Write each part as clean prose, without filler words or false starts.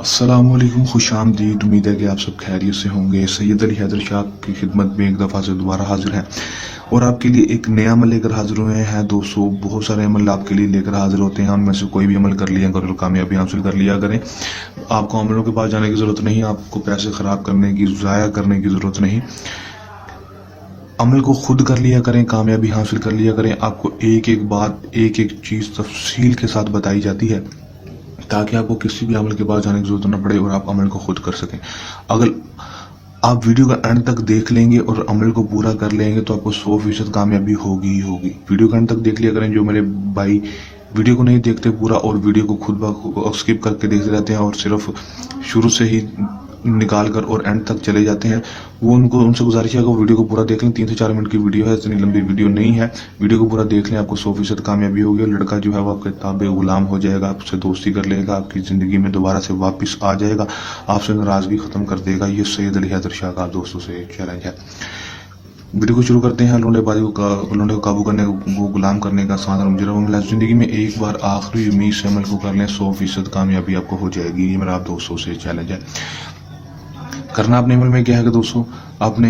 अस्सलामुअलैकुम, खुश आमदीद। उम्मीद है कि आप सब खैरियत से होंगे। सैयद अली हैदर शाह की खिदमत में एक दफ़ा से दोबारा हाजिर है और आपके लिए एक नया अमल लेकर हाजिर हुए हैं। दोस्तों, बहुत सारे अमल आपके लिए लेकर हाजिर होते हैं, उनमें से कोई भी अमल कर लिया करें, कामयाबी हासिल कर लिया करें। आपको अमलों के पास जाने की ज़रूरत नहीं, आपको पैसे ख़राब करने की, ज़ाया करने की ज़रूरत नहीं। अमल को खुद कर लिया करें, कामयाबी हासिल कर लिया करें। आपको एक एक बात, एक एक चीज़ तफसील के साथ बताई जाती है ताकि आपको किसी भी अमल के पास जाने की जरूरत न पड़े और आप अमल को खुद कर सकें। अगर आप वीडियो का एंड तक देख लेंगे और अमल को पूरा कर लेंगे तो आपको 100% कामयाबी होगी ही होगी। वीडियो का एंड तक देख लिया करें। जो मेरे भाई वीडियो को नहीं देखते पूरा और वीडियो को खुद ब स्किप करके देखते रहते हैं और सिर्फ शुरू से ही निकाल कर और एंड तक चले जाते हैं, वो उनसे गुजारिश है कि वो वीडियो को पूरा देख लें। 3 से 4 मिनट की वीडियो है, इतनी लंबी वीडियो नहीं है। वीडियो को पूरा देख लें, आपको 100% कामयाबी होगी। लड़का जो है वो आपके ताबे गुलाम हो जाएगा, आपसे दोस्ती कर लेगा, आपकी ज़िंदगी में दोबारा से वापस आ जाएगा, आपसे नाराज़गी ख़त्म कर देगा। ये सैयद अली हैदर शाह का दोस्तों से एक चैलेंज है। वीडियो को शुरू करते हैं। लौंडेबाजी को काबू करने को गुलाम करने का आसान मुजरा ज़िंदगी में एक बार आखिरी उम्मीद से अमल को कर लें, 100% कामयाबी आपको हो जाएगी। ये मेरा आप दोस्तों से चैलेंज है। करना अपने अमल में क्या है कि दोस्तों, आपने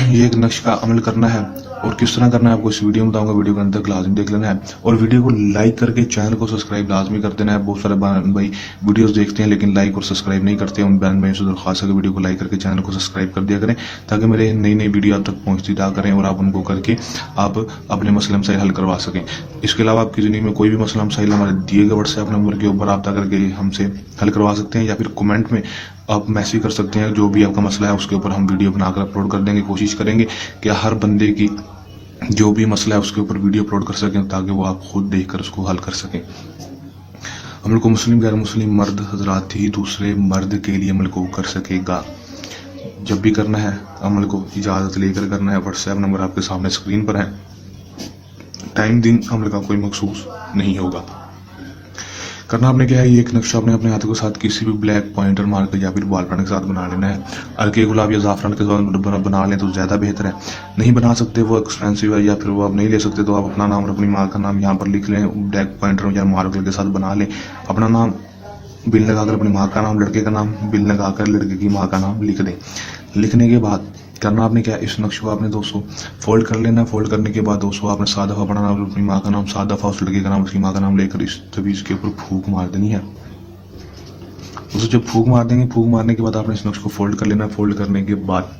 ये एक नक्श का अमल करना है और किस तरह करना है आपको इस वीडियो में बताऊंगा। वीडियो के अंदर लाजमी देख लेना है और वीडियो को लाइक करके चैनल को सब्सक्राइब लाजमी कर देना है। बहुत सारे बहन भाई वीडियोस देखते हैं लेकिन लाइक और सब्सक्राइब नहीं करते हैं। उन बहन भाई से दरख्वास्त है कि वीडियो को लाइक करके चैनल को सब्सक्राइब कर दिया करें ताकि मेरे नई नई वीडियो आप तक पहुँचती रहा करें और आप उनको करके आप अपने मसले मसाइल हल करवा सकें। इसके अलावा आपकी ज़िंदगी में कोई भी मसला मसाइल हमारे दिए गए व्हाट्सएप नंबर के ऊपर रब्ता करके हमसे हल करवा सकते हैं या फिर कमेंट में आप मैसेज कर सकते हैं। जो भी आपका मसला है उसके ऊपर हम वीडियो बनाकर अपलोड कर देंगे। कोशिश करेंगे कि हर बंदे की जो भी मसला है उसके ऊपर वीडियो अपलोड कर सकें ताकि वो आप खुद देखकर उसको हल कर सकें। अमल को मुस्लिम गैर मुस्लिम मर्द हजरात ही दूसरे मर्द के लिए अमल को कर सकेगा। जब भी करना है अमल को इजाज़त लेकर करना है। व्हाट्सएप नंबर आपके सामने स्क्रीन पर है। टाइम दिन अमल का कोई मखसूस नहीं होगा। करना आपने क्या है, ये एक नक्शा अपने हाथों के साथ किसी भी ब्लैक पॉइंटर मार्कर या फिर बॉल पेन के साथ बना लेना है। हल्के गुलाब या ज़ाफ़रान के साथ बना लें तो ज़्यादा बेहतर है। नहीं बना सकते, वो एक्सपेंसिव है या फिर वो आप नहीं ले सकते, तो आप अपना नाम और अपनी माँ का नाम यहाँ पर लिख लें। ब्लैक पॉइंटर या मार्कर के साथ बना लें। अपना नाम बिल लगाकर अपनी माँ का नाम, लड़के का नाम बिल लगाकर लड़के की माँ का नाम लिख दें। लिखने के बाद करना आपने क्या, इस नक्शे को आपने दोस्तों फोल्ड कर लेना। फोल्ड करने के बाद दोस्तों आपने 7 दफ़ा अपना नाम, अपनी माँ का नाम, 7 दफ़ा उस लड़के का नाम, उसकी माँ का नाम लेकर इस तवीज़ के ऊपर फूंक मार देनी है। दोस्तों जब फूंक मार देंगे, फूंक मारने के बाद आपने इस नक्शे को फोल्ड कर लेना। फोल्ड करने के बाद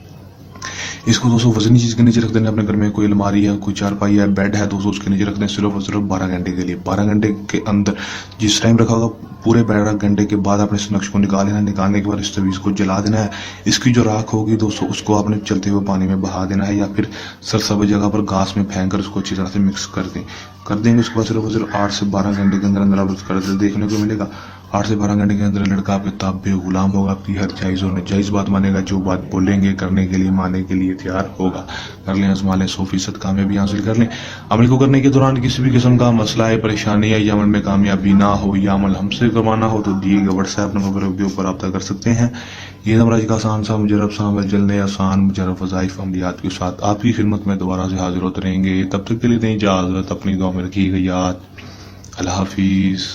इसको दोस्तों वजनी चीज़ के नीचे रख देना। अपने घर में कोई अलमारी है, कोई चारपाई है, बेड है दोस्तों, उसके नीचे रख दें सिर्फ और सिर्फ 12 घंटे के लिए। 12 घंटे के अंदर जिस टाइम रखा होगा पूरे 12 घंटे के बाद आपने इस नक्श को निकाल लेना। निकालने के बाद इस तवीज़ को जला देना है। इसकी जो राख होगी दोस्तों उसको आपने चलते हुए पानी में बहा देना है या फिर सरसब्ज़ जगह पर घास में फेंक कर उसको अच्छी तरह से मिक्स कर देंगे। उसके बाद सिर्फ और सिर्फ 8 से 12 घंटे के अंदर अंदर आप उसका रिजल्ट देखने को मिलेगा। 8 से 12 घंटे के अंदर लड़का आपके ताबे गुलाम होगा, आपकी हर जायज़ और नाजायज़ बात मानेगा। जो बात बोलेंगे करने के लिए, मानने के लिए तैयार होगा। कर लें, आजमा लें, 100% कामयाबी हासिल कर लें। अमल को करने के दौरान किसी भी किस्म का मसला है, परेशानी है या अमल में कामयाबी ना हो या अमल हमसे करवाना हो तो दिए गए व्हाट्सएप नंबर के ऊपर रब्ता कर सकते हैं। ये नंबर आज का आसान सा मुजरब सा अमल जल्द आसान मुजरब वज़ाइफ अमलियात के साथ आपकी खिदमत में दोबारा से हाजिर होते रहेंगे। तब तक के लिए दें इजाज़त, अपनी दुआ में रखिएगा याद। अल्लाह हाफिज़।